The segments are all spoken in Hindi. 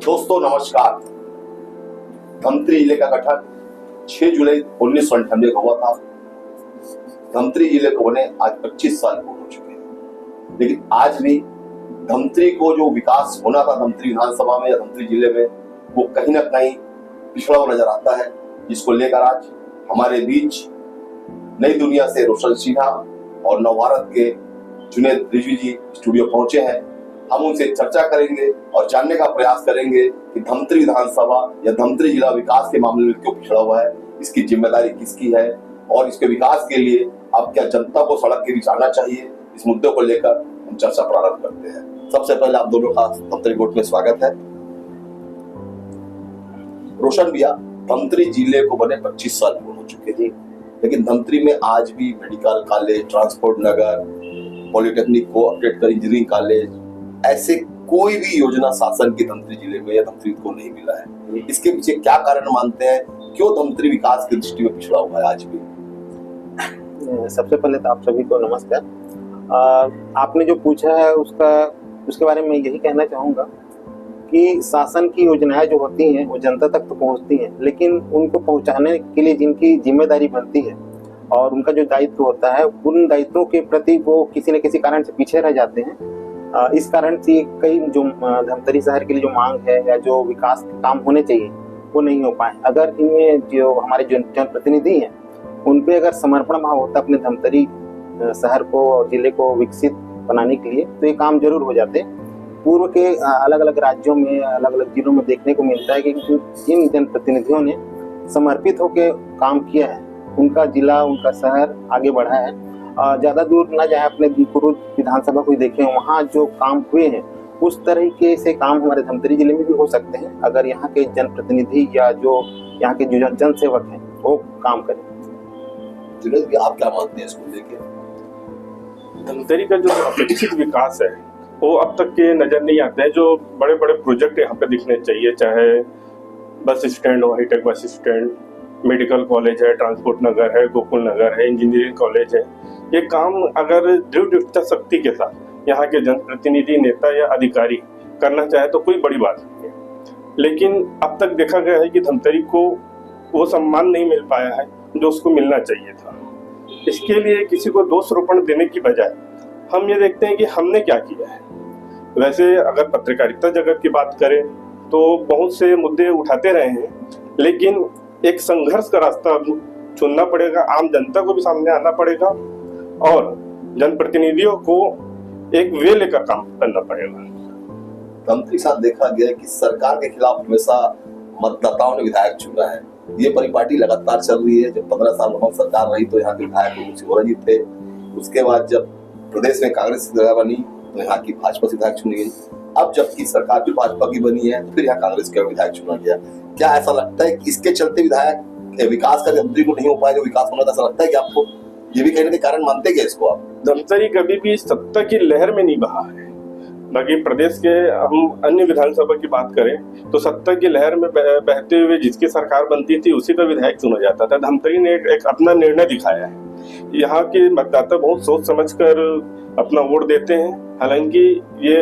दोस्तों नमस्कार। धमतरी जिले का गठन 6 जुलाई 1998 को हुआ था। धमतरी जिले को बने आज 25 साल पूर्ण हो चुके हैं, लेकिन आज भी धमतरी को जो विकास होना था धमतरी विधानसभा में या धमतरी जिले में, वो कहीं ना कहीं पिछड़ा हुआ नजर आता है, जिसको लेकर आज हमारे बीच नई दुनिया से रोशन सिन्हा और नवभारत के जुनेद रिजवी जी स्टूडियो पहुंचे हैं। हम उनसे चर्चा करेंगे और जानने का प्रयास करेंगे कि धमतरी विधानसभा या धमतरी जिला विकास के मामले में क्यों पिछड़ा हुआ है, इसकी जिम्मेदारी किसकी है और इसके विकास के लिए अब क्या जनता को सड़क के बीच आना चाहिए, इस मुद्दे को लेकर हम चर्चा प्रारंभ करते हैं। सबसे पहले आप दोनों का धमतरी कोर्ट में स्वागत है। रोशन भैया, धमतरी जिले को बने 25 साल पूर्ण हो चुके थे, लेकिन धमतरी में आज भी मेडिकल कॉलेज, ट्रांसपोर्ट नगर, पॉलिटेक्निक को अपडेट कर इंजीनियरिंग कॉलेज, ऐसे कोई भी योजना शासन की धमतरी जिले में या धमतरी को नहीं मिला है। इसके पीछे क्या कारण मानते हैं, क्यों धमतरी विकास की दृष्टि में पिछड़ा हुआ है आज भी? सबसे पहले तो आप सभी को नमस्कार। आपने जो पूछा है उसके बारे में यही कहना चाहूँगा कि शासन की योजनाएं जो होती हैं वो जनता तक तो पहुँचती हैं, लेकिन उनको पहुँचाने के लिए जिनकी जिम्मेदारी बनती है और उनका जो दायित्व होता है, उन दायित्वों के प्रति वो किसी न किसी कारण से पीछे रह जाते हैं। इस कारण से कई जो धमतरी शहर के लिए जो मांग है या जो विकास के काम होने चाहिए वो नहीं हो पाए। अगर इनमें जो हमारे जनप्रतिनिधि हैं उन पे अगर समर्पण भाव होता अपने धमतरी शहर को और जिले को विकसित बनाने के लिए, तो ये काम जरूर हो जाते। पूर्व के अलग अलग राज्यों में, अलग अलग जिलों में देखने को मिलता है कि जिन जनप्रतिनिधियों ने समर्पित होकर काम किया है, उनका जिला, उनका शहर आगे बढ़ा है। ज़्यादा दूर ना जाए, अपने पूर्व विधानसभा को देखें, वहाँ जो काम हुए हैं उस तरीके से काम हमारे धमतरी जिले में भी हो सकते हैं, अगर यहाँ के जनप्रतिनिधि या जो यहाँ के जो जनसेवक हैं वो काम करें। जुनेद भी, आप क्या मानते हैं इसको लेके? धमतरी का जो अपेक्षित विकास है वो अब तक के नजर नहीं आते हैं। जो बड़े बड़े प्रोजेक्ट यहाँ पे दिखने चाहिए, चाहे बस स्टैंड हो, hi tech bus stand, medical college है, ट्रांसपोर्ट नगर है, गोकुल नगर है, इंजीनियरिंग कॉलेज है, ये काम अगर दृढ़ इच्छा शक्ति के साथ यहाँ के जनप्रतिनिधि, नेता या अधिकारी करना चाहे तो कोई बड़ी बात नहीं है। लेकिन अब तक देखा गया है कि धमतरी को वो सम्मान नहीं मिल पाया है जो उसको मिलना चाहिए था। इसके लिए किसी को दोषारोपण देने की बजाय हम ये देखते हैं कि हमने क्या किया है। वैसे अगर पत्रकारिता जगत की बात करें तो बहुत से मुद्दे उठाते रहे हैं, लेकिन एक संघर्ष का रास्ता चुनना पड़ेगा, आम जनता को भी सामने आना पड़ेगा और जनप्रतिनिधियों को एक वे लेकर काम करना पड़ेगा। धमतरी साथ देखा गया कि सरकार के खिलाफ हमेशा मतदाताओं ने विधायक चुना है। ये परिपाटी लगातार चल रही है। जब 15 साल वहां सरकार रही तो यहाँ के विधायक शिवराजी थे। उसके बाद जब प्रदेश में कांग्रेस की सरकार बनी तो यहाँ की भाजपा से विधायक चुनी गई। अब जबकि सरकार भी भाजपा की बनी है तो फिर यहाँ कांग्रेस का विधायक चुना गया। क्या ऐसा लगता है कि इसके चलते विधायक विकास का धमतरी को नहीं हो पाया जो विकास होना था? ऐसा लगता है कि आपको ये भी कहने के कारण मानते हैं इसको आप? धमतरी कभी भी सत्ता की लहर में नहीं बहा है। बाकी प्रदेश के हम अन्य विधानसभा की बात करें तो सत्ता की लहर में बहते हुए जिसकी सरकार बनती थी उसी का विधायक चुना जाता था। धमतरी ने एक अपना निर्णय दिखाया है। यहाँ के मतदाता बहुत सोच समझकर अपना वोट देते हैं। हालांकि ये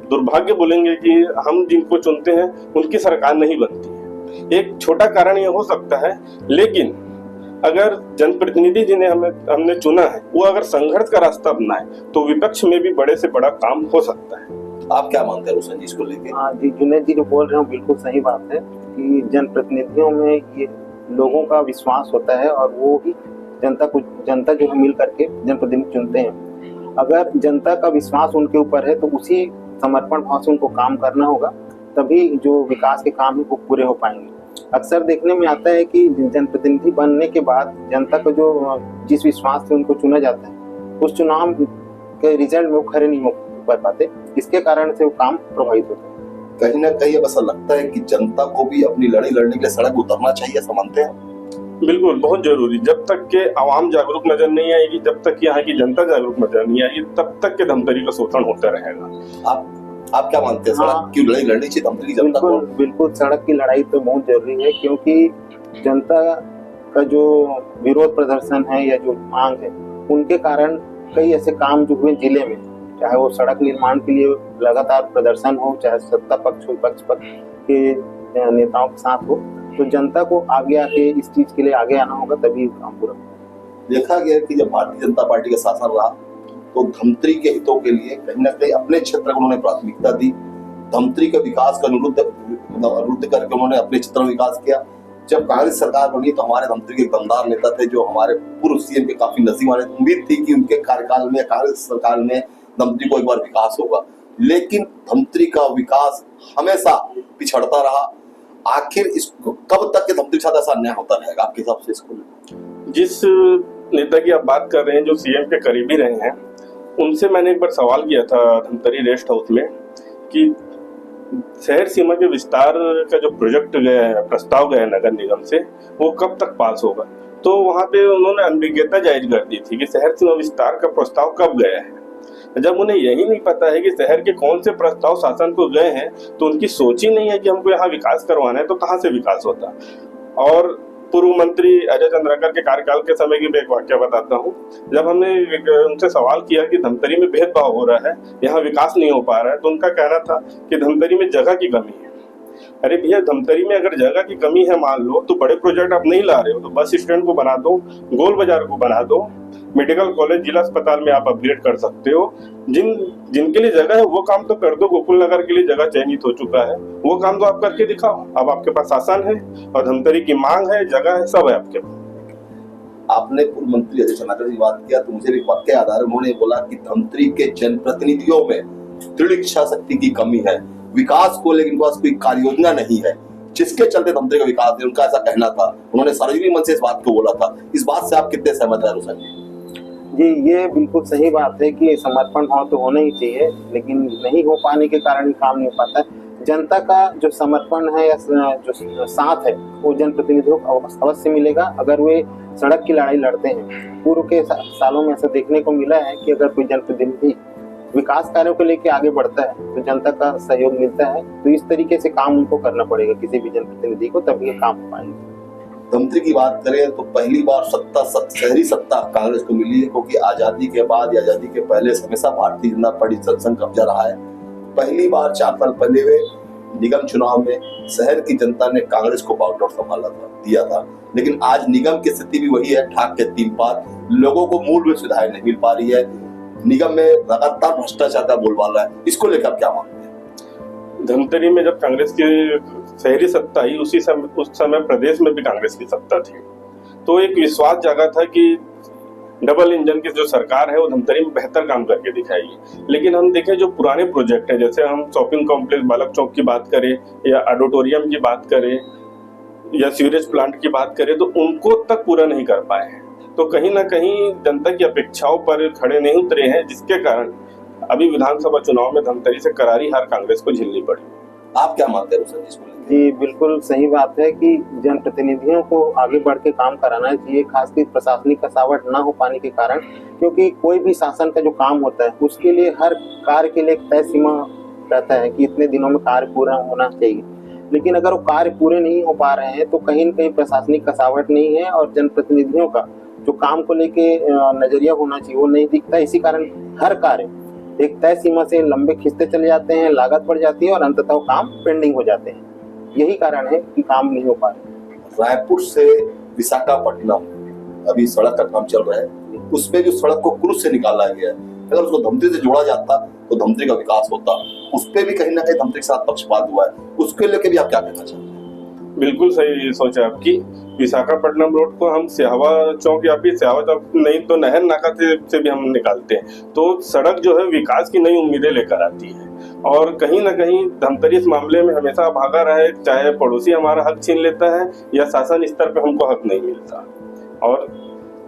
दुर्भाग्य बोलेंगे कि हम जिनको चुनते हैं उनकी सरकार नहीं बनती है। एक छोटा कारण ये हो सकता है, लेकिन अगर जनप्रतिनिधि जिन्हें हमने चुना है वो अगर संघर्ष का रास्ता अपनाए तो विपक्ष में भी बड़े से बड़ा काम हो सकता है। आप क्या मानते हैं रोशन जी इसको लेके? हाँ जी, जुनेद जी जो बोल रहे हो बिल्कुल सही बात है कि जनप्रतिनिधियों में ये लोगों का विश्वास होता है और वो ही जनता जो है मिल करके जनप्रतिनिधि चुनते हैं। अगर जनता का विश्वास उनके ऊपर है तो उसी समर्पण भाव से उनको काम करना होगा, तभी जो विकास के काम है वो पूरे हो पाएंगे। अक्सर देखने में आता है कि जनप्रतिनिधि बनने के बाद जनता को जो जिस विश्वास से उनको चुना जाता है उस चुनाव के रिजल्ट में वो खरे नहीं हो पाते। इसके कारण से वो काम प्रभावित होता है। कहीं ना कहीं अब ऐसा लगता है कि जनता को भी अपनी लड़ाई लड़ने के लिए सड़क उतरना चाहिए, समझते हैं? बिल्कुल, बहुत जरूरी। जब तक के आवाम जागरूक नजर नहीं आएगी, जब तक यहाँ की जनता जागरूक नजर नहीं आएगी, तब तक के धमतरी का शोषण होता रहेगा। आप क्या मानते हैं, सड़क की लड़ाई लड़नी चाहिए धमतरी जनता को? बिल्कुल, सड़क की लड़ाई तो बहुत जरूरी है, क्योंकि जनता का जो विरोध प्रदर्शन है या जो मांग है उनके कारण कई ऐसे काम जो हुए जिले में चाहे वो सड़क निर्माण के लिए लगातार प्रदर्शन हो, चाहे सत्ता पक्ष हो विपक्ष पक्ष के नेताओं के साथ हो, तो जनता को आगे आके इस चीज के लिए आगे आना होगा, तभी काम पूरा। देखा गया कि जब भारतीय जनता पार्टी का शासन रहा तो धमतरी के हितों के लिए कहीं ना कहीं अपने क्षेत्र को उन्होंने प्राथमिकता दी। धमतरी के विकास का अनुरुद्ध करके उन्होंने अपने क्षेत्र में विकास किया। जब कांग्रेस सरकार बनी तो हमारे धमतरी के दमदार नेता थे जो हमारे पूर्व सीएम के काफी नजदीक वाले, उम्मीद थी कि उनके कार्यकाल में, कांग्रेस सरकार में धमतरी को एक बार विकास होगा, लेकिन धमतरी का विकास हमेशा पिछड़ता रहा। आखिर इसको कब तक के धमतरी के साथ ऐसा अन्याय होता रहेगा आपके हिसाब से? इसको जिस नेता की आप बात कर रहे हैं जो सीएम के करीबी रहे हैं, उनसे मैंने एक बार सवाल किया था धमतरी रेस्ट हाउस में कि शहर सीमा के विस्तार का जो प्रोजेक्ट गया है, प्रस्ताव गया है नगर निगम से, वो कब तक पास होगा। तो वहां पे उन्होंने अनभिज्ञता जाहिर कर दी थी कि शहर सीमा विस्तार का प्रस्ताव कब गया है। जब उन्हें यही नहीं पता है कि शहर के कौन से प्रस्ताव शासन को गए हैं, तो उनकी सोच ही नहीं है कि हमको यहाँ विकास करवाना है, तो कहाँ से विकास होता। और पूर्व मंत्री अजय चंद्राकर के कार्यकाल के समय की मैं एक वाक्य बताता हूँ। जब हमने उनसे सवाल किया कि धमतरी में भेदभाव हो रहा है, यहाँ विकास नहीं हो पा रहा है, तो उनका कहना था कि धमतरी में जगह की कमी है। अरे भैया, धमतरी में अगर जगह की कमी है मान लो, तो बड़े प्रोजेक्ट आप नहीं ला रहे हो, तो बस स्टैंड को बना दो, गोल बाजार को बना दो, मेडिकल कॉलेज जिला अस्पताल में आप अपग्रेड कर सकते हो। जिनके लिए जगह है वो काम तो कर दो। गोकुल नगर के लिए जगह चयनित हो चुका है, वो काम तो आप करके दिखाओ। अब आपके पास शासन है और धमतरी की मांग है, जगह है, सब है आपके पास। आपने पूर्व मंत्री अजय चंद्राकर की बात किया तो मुझे भी वाक्य याद आ रहा है। उन्होंने बोला कि धमतरी के जनप्रतिनिधियों में दृढ़ इच्छा शक्ति की कमी है, विकास को लेकिन पास कोई कार्य योजना नहीं है, जिसके चलते धमतरी का विकास नहीं। उनका ऐसा कहना था, उन्होंने सार्वजनिक मंच से इस बात को बोला था। इस बात से आप कितने सहमत हैं रोशन जी? जी, ये बिल्कुल सही बात है कि समर्पण भाव तो होना ही चाहिए, लेकिन नहीं हो पाने के कारण ही काम नहीं हो पाता है। जनता का जो समर्पण है या जो साथ है वो जनप्रतिनिधियों को अवश्य मिलेगा अगर वे सड़क की लड़ाई लड़ते हैं। पूर्व के सालों में ऐसा देखने को मिला है कि अगर कोई जनप्रतिनिधि विकास कार्यों को लेकर आगे बढ़ता है तो जनता का सहयोग मिलता है। तो इस तरीके से काम उनको करना पड़ेगा किसी भी जनप्रतिनिधि को, तभी ये काम हो पाएंगे। धमतरी की बात करें तो पहली बार शहरी सत्ता कांग्रेस को मिली है, क्योंकि आजादी के बाद या आजादी के पहले हमेशा भारतीय जनता पार्टी संसद कब्जा रहा है। पहली बार 4 साल पहले हुए निगम चुनाव में शहर की जनता ने कांग्रेस को बागडोर संभाला था, दिया था, लेकिन आज निगम की स्थिति भी वही है, ठाक के 3 पात। लोगों को मूल सुविधाएं नहीं मिल पा रही है, निगम में लगातार भ्रष्टाचार का बोलबाला है। इसको लेकर क्या मानते हैं? धमतरी में जब कांग्रेस की शहरी सत्ता आई उस समय प्रदेश में भी कांग्रेस की सत्ता थी, तो एक विश्वास जागा था कि डबल इंजन की जो सरकार है वो धमतरी में बेहतर काम करके दिखाएगी। लेकिन हम देखें जो पुराने प्रोजेक्ट है, जैसे हम शॉपिंग कॉम्प्लेक्स बालक चौक की बात करें या ऑडिटोरियम की बात करें या सीवरेज प्लांट की बात करें, तो उनको तक पूरा नहीं कर पाए हैं। तो कहीं ना कहीं जनता की अपेक्षाओं पर खड़े नहीं उतरे हैं, जिसके कारण अभी विधानसभा चुनाव में धमतरी से करारी हार कांग्रेस को झेलनी पड़ी। आप क्या मानते हैं रोशन जी? जी, बिल्कुल सही बात है कि जनप्रतिनिधियों को आगे बढ़ के काम कराना चाहिए, खासकर प्रशासनिक कसावट ना हो पाने के कारण। क्योंकि कोई भी शासन का जो काम होता है उसके लिए हर कार्य के लिए एक तय सीमा रहता है कि इतने दिनों में कार्य पूरा होना चाहिए। लेकिन अगर वो कार्य पूरे नहीं हो पा रहे हैं तो कहीं न कहीं प्रशासनिक कसावट नहीं है और जनप्रतिनिधियों का जो काम को लेके नजरिया होना चाहिए वो नहीं दिखता। इसी कारण हर कार्य एक तय सीमा से लंबे खिंचते चले जाते हैं, लागत बढ़ जाती है और अंततः वो काम पेंडिंग हो जाते हैं। यही कारण है कि काम नहीं हो पा रहे। रायपुर से विशाखापट्टनम अभी सड़क का काम चल रहा है, उसमें जो सड़क को क्रूज से निकाला गया है, अगर उसको धमतरी से जोड़ा जाता तो धमतरी का विकास होता। उस पर भी कहीं ना कहीं धमतरी के साथ पक्षपात हुआ है, उसके लेके भी आप क्या कहना चाहते हैं? बिल्कुल सही सोच है आपकी। विशाखापट्टनम रोड को हम सिहावा चौक या फिर सिहावा चौक नहीं तो नहर नाका से भी हम निकालते हैं, तो सड़क जो है विकास की नई उम्मीदें लेकर आती है। और कहीं ना कहीं धमतरी इस मामले में हमेशा भागा रहा है, चाहे पड़ोसी हमारा हक छीन लेता है या शासन स्तर पर हमको हक नहीं मिलता। और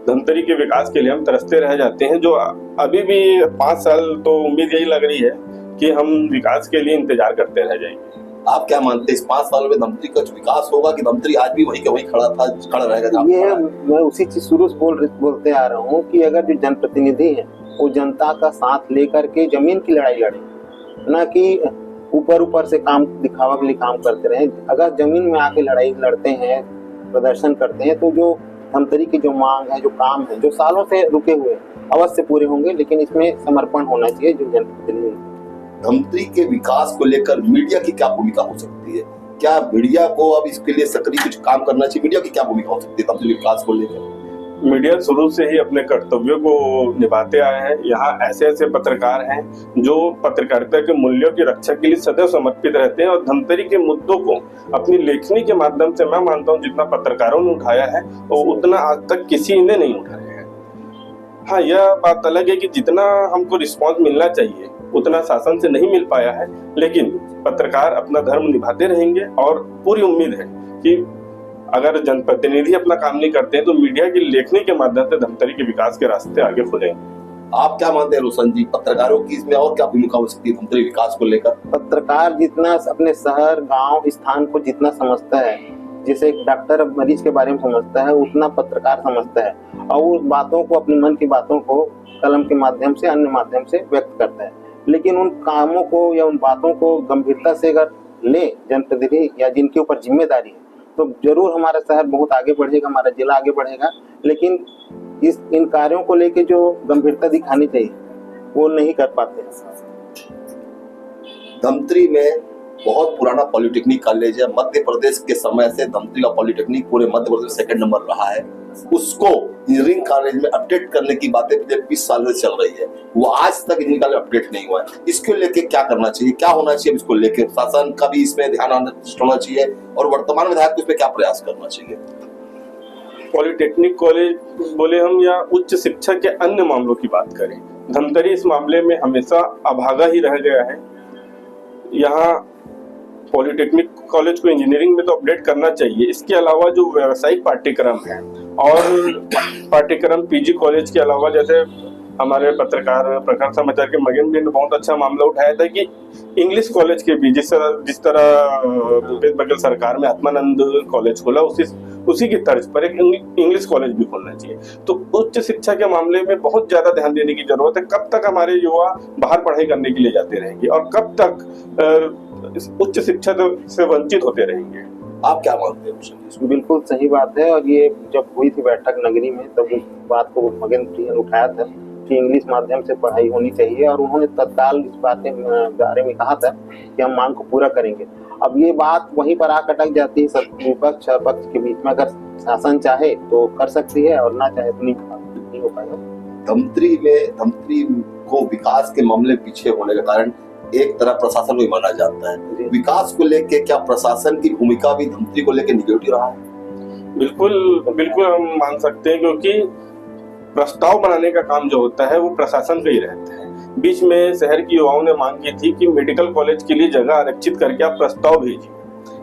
धमतरी के विकास के लिए हम तरसते रह जाते हैं, जो अभी भी 5 साल तो उम्मीद यही लग रही है कि हम विकास के लिए इंतजार करते रह जाएंगे। आप क्या मानते हैं इस 5 सालों में धमतरी का विकास होगा कि धमतरी आज भी वही के वही खड़ा रहेगा? ये मैं उसी चीज शुरू से बोलते आ रहा हूँ कि अगर जो जनप्रतिनिधि है वो जनता का साथ लेकर के जमीन की लड़ाई लड़े, ना कि ऊपर से काम दिखावा के लिए काम करते रहे। अगर जमीन में आके लड़ाई लड़ते हैं, प्रदर्शन करते हैं, तो जो धमतरी की जो मांग है, जो काम है, जो सालों से रुके हुए अवश्य पूरे होंगे, लेकिन इसमें समर्पण होना चाहिए जो जनप्रतिनिधि। धमतरी के विकास को लेकर मीडिया की क्या भूमिका हो सकती है? क्या मीडिया को अब इसके लिए सक्रिय कुछ काम करना चाहिए? मीडिया की क्या भूमिका हो सकती है धमतरी विकास को लेकर? मीडिया शुरू से ही अपने कर्तव्यों को निभाते आए हैं। यहाँ ऐसे ऐसे पत्रकार हैं जो पत्रकारिता के मूल्यों की रक्षा के लिए सदैव समर्पित रहते हैं और धमतरी के मुद्दों को अपनी लेखनी के माध्यम से, मैं मानता हूँ जितना पत्रकारों ने उठाया है वो उतना आज तक किसी ने नहीं उठाया है। हाँ, यह बात अलग है कि जितना हमको रिस्पॉन्स मिलना चाहिए उतना शासन से नहीं मिल पाया है, लेकिन पत्रकार अपना धर्म निभाते रहेंगे और पूरी उम्मीद है कि अगर जनप्रतिनिधि अपना काम नहीं करते हैं तो मीडिया की लेखनी के माध्यम से धमतरी के विकास के रास्ते आगे खुलेंगे। आप क्या मानते हैं रोशन जी, पत्रकारों की इसमें और क्या भूमिका हो सकती है धमतरी विकास को लेकर? पत्रकार जितना अपने शहर, गांव, स्थान को जितना समझता है, जैसे एक डॉक्टर मरीज के बारे में समझता है, उतना पत्रकार समझता है और उस बातों को, अपने मन की बातों को कलम के माध्यम से, अन्य माध्यम से व्यक्त करता है। लेकिन उन कामों को या उन बातों को गंभीरता से अगर ले जनप्रतिनिधि या जिनके ऊपर जिम्मेदारी है, तो जरूर हमारा शहर बहुत आगे बढ़ेगा, हमारा जिला आगे बढ़ेगा। लेकिन इन कार्यों को लेके जो गंभीरता दिखानी चाहिए वो नहीं कर पाते। धमतरी में बहुत पुराना पॉलिटेक्निक कॉलेज है। मध्य प्रदेश के समय से धमतरी का पॉलिटेक्निक पूरे मध्य प्रदेश सेकंड नंबर रहा है। उसको इंजीनियरिंग कॉलेज में अपडेट करने की बातें पिछले 20 साल से चल रही है, वो आज तक इंजीनियरिंग कॉलेज अपडेट नहीं हुआ है। इसको लेके क्या करना चाहिए, क्या होना चाहिए? इसको लेके शासन का भी इसमें ध्यान होना चाहिए और वर्तमान विधायक को इसमें क्या प्रयास करना चाहिए? पॉलिटेक्निक कॉलेज बोले हम या उच्च शिक्षा के अन्य मामलों की बात करें, धमतरी इस मामले में हमेशा अभागा ही रह गया है। यहाँ पॉलिटेक्निक कॉलेज को इंजीनियरिंग में तो अपडेट करना चाहिए, इसके अलावा जो व्यावसायिक पाठ्यक्रम है और पाठ्यक्रम पीजी कॉलेज के अलावा, जैसे हमारे पत्रकार प्रखर समाचार के मगन भी ने बहुत अच्छा मामला उठाया था कि इंग्लिश कॉलेज के भी जिस तरह भूपेश बघेल सरकार में आत्मानंद कॉलेज खोला, उसी की तर्ज पर एक इंग्लिश कॉलेज भी खोलना चाहिए। तो उच्च शिक्षा के मामले में बहुत ज्यादा ध्यान देने की जरूरत है। कब तक हमारे युवा बाहर पढ़ाई करने के लिए जाते रहेंगे और कब तक उच्च शिक्षा से वंचित होते रहेंगे? आप क्या मानते हैं? बिल्कुल सही बात है। और ये जब हुई थी बैठक नगरी में, तब उस बात को मगन ने उठाया था कि इंग्लिश माध्यम से पढ़ाई होनी चाहिए और उन्होंने तत्काल इस बारे में कहा था कि हम मांग को पूरा करेंगे। अब ये बात वहीं पर आकर अटक जाती है विपक्ष और पक्ष के बीच में। अगर शासन चाहे तो कर सकती है और ना चाहे तो नहीं हो पाएगा। धमतरी को विकास के मामले पीछे होने का कारण एक तरह प्रशासन को ही माना जाता है। विकास को लेके क्या प्रशासन की भूमिका भी धमतरी को लेके निगेटिव रहा है? बिल्कुल हम मान सकते हैं, क्योंकि प्रस्ताव बनाने का काम जो होता है वो प्रशासन का ही रहता है। बीच में शहर की युवाओं ने मांग की थी कि मेडिकल कॉलेज के लिए जगह आरक्षित करके आप प्रस्ताव भेजिए,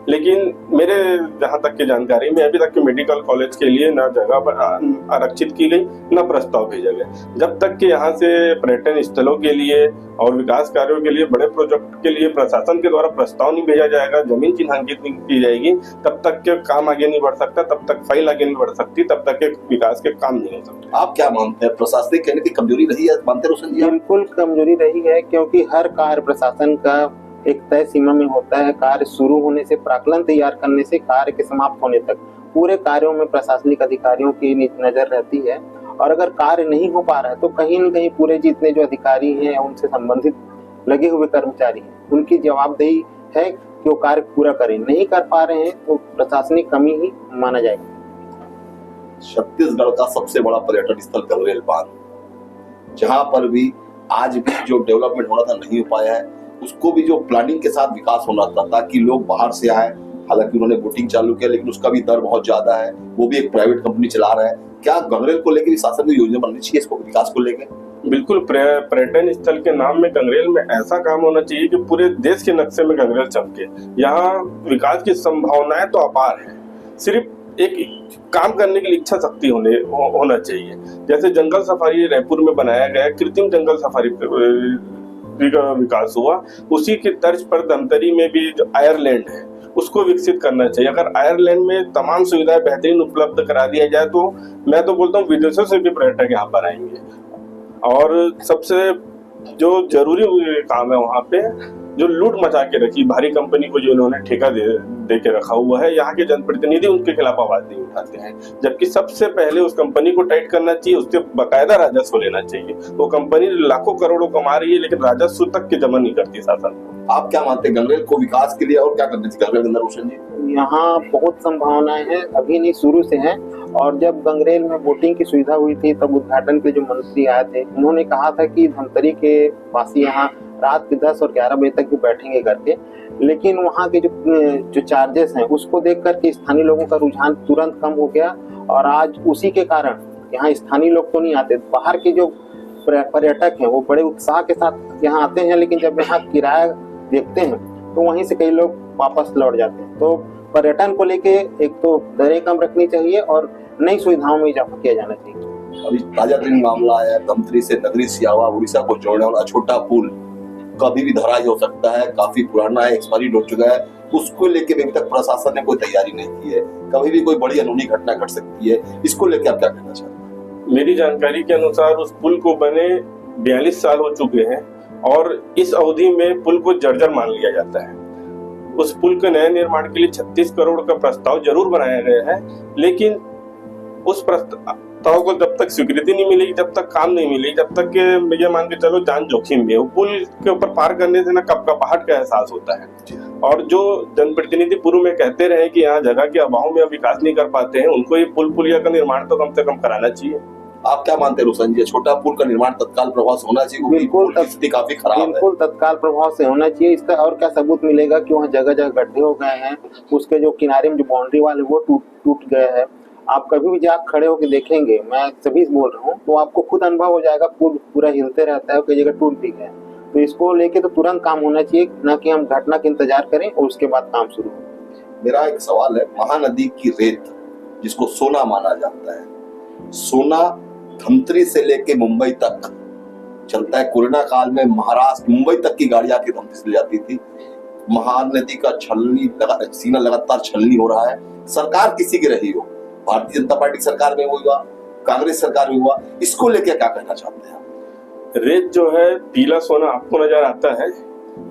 लेकिन मेरे जहां तक की जानकारी में अभी तक के मेडिकल कॉलेज के लिए ना जगह आरक्षित की गई, ना प्रस्ताव भेजा गया। जब तक कि यहाँ से पर्यटन स्थलों के लिए और विकास कार्यों के लिए, बड़े प्रोजेक्ट के लिए प्रशासन के द्वारा प्रस्ताव नहीं भेजा जाएगा, जमीन चिन्हांकित नहीं की जाएगी, तब तक के काम आगे नहीं बढ़ सकता, तब तक फाइल आगे नहीं बढ़ सकती, तब तक के विकास के काम नहीं हो सकते। आप क्या मानते हैं, प्रशासनिक कहने की कमजोरी रही है? मानते रोशन जी? बिल्कुल कमजोरी रही है, क्योंकि हर कार्य प्रशासन का एक तय सीमा में होता है। कार्य शुरू होने से, प्राक्कलन तैयार करने से कार्य के समाप्त होने तक पूरे कार्यों में प्रशासनिक अधिकारियों की नजर रहती है। और अगर कार्य नहीं हो पा रहा है तो कहीं न कहीं पूरे जितने जो अधिकारी हैं, उनसे संबंधित लगे हुए कर्मचारी हैं, उनकी जवाबदेही है कि वो कार्य पूरा करें। नहीं कर पा रहे हैं तो प्रशासनिक कमी ही माना जाएगा। छत्तीसगढ़ का सबसे बड़ा पर्यटन स्थल गंगरेल बांध, जहां पर भी आज भी जो डेवलपमेंट होना था नहीं हो पाया है, उसको भी जो प्लानिंग के साथ विकास होना था ताकि लोग बाहर से आए। हालांकि उन्होंने बोटिंग चालू किया, लेकिन उसका भी दर बहुत ज्यादा है, वो भी एक प्राइवेट कंपनी चला रहा है। क्या गंगरेल को लेकर भी शासन को योजना बननी चाहिए, इसको विकास को लेकर? बिल्कुल, पर्यटन स्थल के नाम में गंगरेल में ऐसा काम होना चाहिए कि पूरे देश के नक्शे में गंगरेल चमके। यहाँ विकास की संभावनाएं तो अपार है, सिर्फ एक काम करने की इच्छा शक्ति होना चाहिए। जैसे जंगल सफारी रायपुर में बनाया गया, कृत्रिम जंगल सफारी का विकास हुआ, उसी की तर्ज पर धमतरी में भी जो आयरलैंड है उसको विकसित करना चाहिए। अगर आयरलैंड में तमाम सुविधाएं बेहतरीन उपलब्ध करा दिया जाए तो मैं तो बोलता हूँ विदेशों से भी पर्यटक यहाँ पर आएंगे। और सबसे जो जरूरी काम है वहाँ पे जो लूट मचा के रखी भारी कंपनी को, जो इन्होंने ठेका दे के रखा हुआ है, यहाँ के जनप्रतिनिधि उनके खिलाफ आवाज नहीं उठाते हैं। जबकि सबसे पहले उस कंपनी को टाइट करना चाहिए, उससे बकायदा राजस्व लेना चाहिए। वो कंपनी लाखों करोड़ों कमा रही है, लेकिन राजस्व तक के जमा नहीं करती शासन को। आप क्या मानते हैं, गंगरेल को विकास के लिए और क्या करना चाहिए गंगरेल के अंदर, रोशन जी? यहाँ बहुत संभावनाएं हैं, अभी नहीं शुरू से हैं। और जब गंगरेल में वोटिंग की सुविधा हुई थी तब उद्घाटन के जो मंत्री आए थे, उन्होंने कहा था कि धमतरी के वासी यहाँ रात के 10 और 11 बजे तक भी बैठेंगे करके। लेकिन वहाँ के जो चार्जेस हैं उसको देख करके स्थानीय लोगों का रुझान तुरंत कम हो गया। और आज उसी के कारण यहाँ स्थानीय लोग तो नहीं आते, बाहर के जो पर्यटक हैं वो बड़े उत्साह के साथ यहाँ आते हैं, लेकिन जब यहाँ किराया देखते हैं तो वहीं से कई लोग वापस लौट जाते हैं। तो पर्यटन को लेके एक तो दरें कम रखनी चाहिए और नई सुविधाओं में इजाफा किया जाना चाहिए। अभी ताजा तरीन मामला आया धमतरी से नगरी सियावा उड़ीसा को जोड़ने वाला छोटा पुल कभी भी धराई हो सकता है, काफी पुराना है, एक्सपायरी हो चुका है। उसको लेके अभी तक प्रशासन ने कोई तैयारी नहीं की है, कभी भी कोई बड़ी अनहोनी घटना घट सकती है। इसको लेके आप क्या कहना चाहते हैं? मेरी जानकारी के अनुसार उस पुल को बने 42 साल हो चुके हैं और इस अवधि में पुल को जर्जर मान लिया जाता है। उस पुल के नए निर्माण के लिए 36 करोड़ का प्रस्ताव जरूर बनाया गया है, लेकिन उस प्रस्ताव को जब तक स्वीकृति नहीं मिलेगी, जब तक काम नहीं मिलेगी, जब तक ये मान के चलो जान जोखिम में है। पुल के ऊपर पार करने से ना कपकपाहट का एहसास होता है। और जो जनप्रतिनिधि पूर्व में कहते रहे कि यहाँ जगह के अभाव में विकास नहीं कर पाते हैं, उनको ये पुलिया का निर्माण तो कम से कम कराना चाहिए। आप क्या मानते हैं रोशन जी, छोटा पुल का निर्माण तत्काल प्रभाव से होना चाहिए? बिल्कुल, स्थिति काफी खराब है। बिल्कुल तत्काल प्रभाव से होना चाहिए। इसका और क्या सबूत मिलेगा कि वहाँ जगह जगह गड्ढे हो गए हैं, उसके जो किनारे में जो बाउंड्री वाले वो टूट गए हैं। आप कभी भी जहाँ खड़े होकर देखेंगे, मैं सभी बोल रहा हूँ, तो आपको खुद अनुभव हो जाएगा पुल पूरा हिलते रहता है, कई जगह टूट भी गया। तो इसको लेके तो तुरंत काम होना चाहिए, न कि हम घटना का इंतजार करें और उसके बाद काम शुरू हो। मेरा एक सवाल है, महानदी की रेत जिसको सोना माना जाता है, सोना धमतरी से लेके मुंबई तक चलता है। कोरोना काल में महाराष्ट्र मुंबई तक की गाड़ियां आके धमतरी से ले जाती थी। महानदी का सीना लगातार छलनी हो रहा है। सरकार किसी की रही हो, भारतीय जनता पार्टी सरकार में हुआ, कांग्रेस सरकार में हुआ, इसको लेके क्या कहना चाहते हैं? रेत जो है पीला सोना आपको नजर आता है,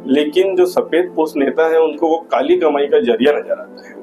लेकिन जो सफेद पोस्ट नेता है उनको वो काली कमाई का जरिया नजर आता है।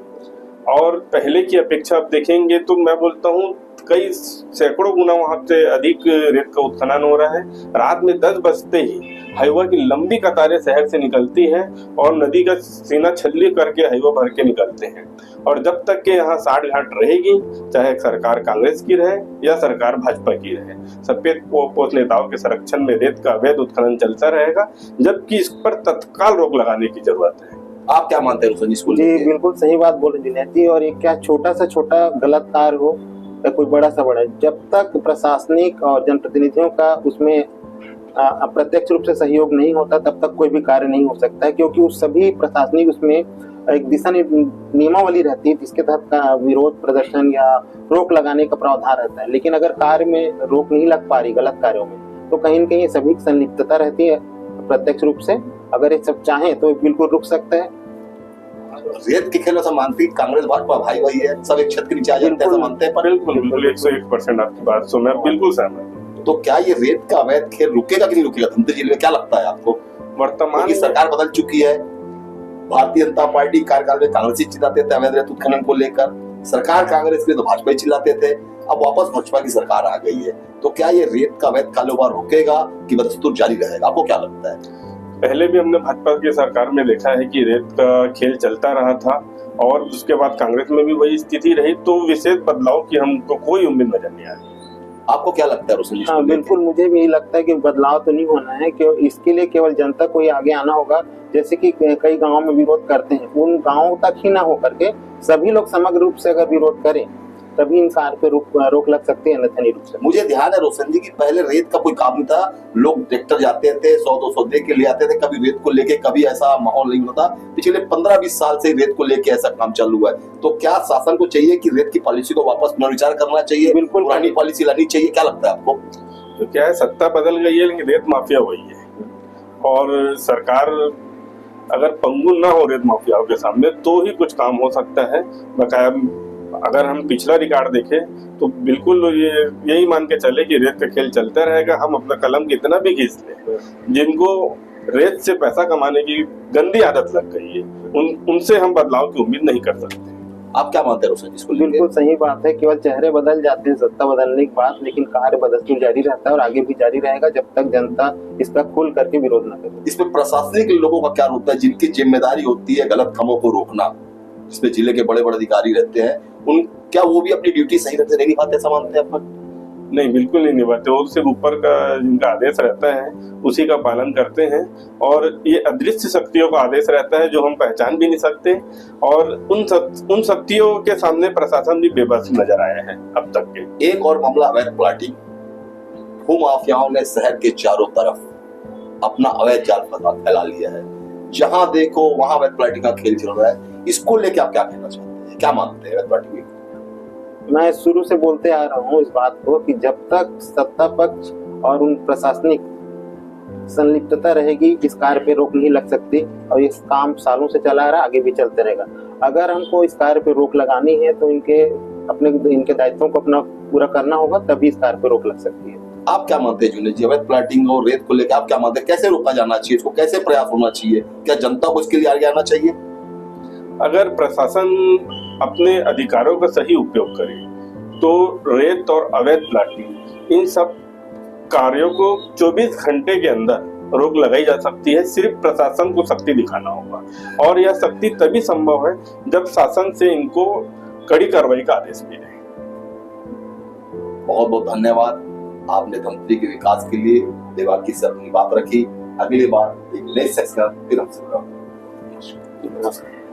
और पहले की अपेक्षा आप देखेंगे तो मैं बोलता हूँ कई सैकड़ों गुना वहां से अधिक रेत का उत्खनन हो रहा है। रात में 10 बजते ही हाईवा की लंबी कतारें शहर से निकलती हैं और नदी का सीना छल्ली करके हाईवा भर के निकलते हैं। और जब तक के यहाँ साठ घाट रहेगी, चाहे सरकार कांग्रेस की रहे या सरकार भाजपा की रहे, सफेद पोस्ट नेताओं के संरक्षण में रेत का अवैध उत्खनन चलता रहेगा, जबकि इस पर तत्काल रोक लगाने की जरूरत है। आप क्या मानते हैं रोशन जी? जी बिल्कुल सही बात बोले दिनेश जी। और एक क्या छोटा सा छोटा गलत कार्य हो या कोई बड़ा सा बड़ा, जब तक प्रशासनिक और जनप्रतिनिधियों का उसमें अप्रत्यक्ष रूप से सहयोग नहीं होता तब तक कोई भी कार्य नहीं हो सकता है। क्योंकि उस सभी प्रशासनिक उसमें एक दिशा नियमावली रहती है जिसके तहत विरोध प्रदर्शन या रोक लगाने का प्रावधान रहता है। लेकिन अगर कार्य में रोक नहीं लग पा रही गलत कार्यों में, तो कहीं न कहीं सभी संलिप्तता रहती है प्रत्यक्ष रूप से। अगर ये सब चाहें तो बिल्कुल रुक सकते हैं। रेत के खेल से मानती कांग्रेस भाजपा भाई भाई है, सब एक छत के नीचे आ जाते हैं, मानते हैं। बिल्कुल 101% आपकी बात से मैं बिल्कुल सहमत हूं। तो क्या ये रेत का अवैध खेल रुकेगा कि नहीं रुकेगा धमतरी जिले में, क्या लगता है आपको? वर्तमान की सरकार बदल चुकी है, भारतीय जनता पार्टी कार्यकाल में कांग्रेस ही चिल्लाते थे अवैध रेत उत्खनन को लेकर, सरकार कांग्रेस की तो भाजपा ही चिल्लाते थे, अब वापस भाजपा की सरकार आ गई है। तो क्या ये रेत का अवैध कारोबार रुकेगा कि बदस्तूर जारी रहेगा, आपको क्या लगता है? पहले भी हमने भाजपा की सरकार में देखा है कि रेत का खेल चलता रहा था और उसके बाद कांग्रेस में भी वही स्थिति रही, तो विशेष बदलाव की हमको कोई उम्मीद नजर नहीं आ रही। आपको क्या लगता है रोशन जी? हाँ बिल्कुल, मुझे भी यही लगता है कि बदलाव तो नहीं होना है, कि इसके लिए केवल जनता को ही आगे आना होगा। जैसे कि कई गांवों में विरोध करते हैं, उन गांवों तक ही ना हो करके सभी लोग समग्र रूप से अगर विरोध करें तभी इन कार्य पे रोक लग सकती है, अन्यथा नहीं रुक सकती। मुझे ध्यान है रोशन जी की पहले रेत का कोई काम नहीं था, लोग ट्रैक्टर जाते थे 100-200 दे के ले आते थे, कभी रेत को लेके कभी ऐसा माहौल नहीं होता। पिछले 15-20 साल से रेत को लेके ऐसा काम चालू हुआ है। तो क्या शासन को चाहिए कि रेत की पॉलिसी को वापस पुनर्विचार करना चाहिए, बिल्कुल पुरानी पॉलिसी लानी चाहिए, क्या लगता है आपको? तो क्या है, सत्ता बदल गई है लेकिन रेत माफिया वही है। और सरकार अगर पंगु ना हो रेत माफियाओं के सामने तो ही कुछ काम हो सकता है। बकाया अगर हम पिछला रिकॉर्ड देखें तो बिल्कुल यही मान के चले कि रेत का खेल चलता रहेगा, हम अपना कलम कितना भी खींच लें, जिनको रेत से पैसा कमाने की गंदी आदत लग गई है। उनसे हम बदलाव की उम्मीद नहीं कर सकते। आप क्या मानते हैं रोशन जी इसको लेके? बिल्कुल सही बात है। केवल चेहरे बदल जाते हैं सत्ता बदलने के बाद, लेकिन कार्य बदस्तूर जारी रहता है और आगे भी जारी रहेगा जब तक जनता इसका खुल करके विरोध न करे। इसमें प्रशासनिक लोगों का क्या होता है, जिनकी जिम्मेदारी होती है गलत कामों को रोकना, जिसमें जिले के बड़े बड़े अधिकारी रहते हैं, उन क्या वो भी अपनी ड्यूटी सही ढंग से नहीं निभाते, ऐसा मानते हैं आप? नहीं, बिल्कुल नहीं निभाते। वो सिर्फ ऊपर का जिनका आदेश रहता है उसी का पालन करते हैं, और ये अदृश्य शक्तियों का आदेश रहता है जो हम पहचान भी नहीं सकते, और उन शक्तियों के सामने प्रशासन भी बेबस नजर आया है अब तक के। एक और मामला अवैध प्लाटिंग। भूमाफियाओं ने शहर के चारों तरफ अपना अवैध जाल फैला लिया है, जहां देखो वहां अवैध प्लाटिंग का खेल चल रहा है। इसको लेके आप क्या कहना चाहते हैं, क्या मानते हैं अवैध प्लाटिंग? मैं शुरू से बोलते आ रहा हूँ इस बात को कि जब तक सत्ता पक्ष और उन प्रशासनिक संलिप्तता रहेगी इस कार्य पे रोक नहीं लग सकती, और ये काम सालों से चला आ रहा है, आगे भी चलते रहेगा। अगर हमको इस कार्य पे रोक लगानी है तो इनके दायित्वों को अपना पूरा करना होगा, तभी इस कार्य पे रोक लग सकती है। आप क्या मानते हैं जुनेद जी, अवैध प्लाटिंग और रेत को लेकर आप क्या मानते हैं, कैसे रोका जाना चाहिए, इसको कैसे प्रयास होना चाहिए? क्या जनता को इसके लिए आगे आना चाहिए? अगर प्रशासन अपने अधिकारों का सही उपयोग करे तो रेत और अवैध प्लाटिंग इन सब कार्यों को 24 घंटे के अंदर रोक लगाई जा सकती है। सिर्फ प्रशासन को शक्ति दिखाना होगा, और यह शक्ति तभी संभव है जब शासन से इनको कड़ी कार्रवाई का आदेश मिले। बहुत बहुत धन्यवाद, आपने धमतरी के विकास के लिए देवाकी से अपनी बात रखी। अगली बार एक नए सेक्शन फिर हमसे नमस्कार।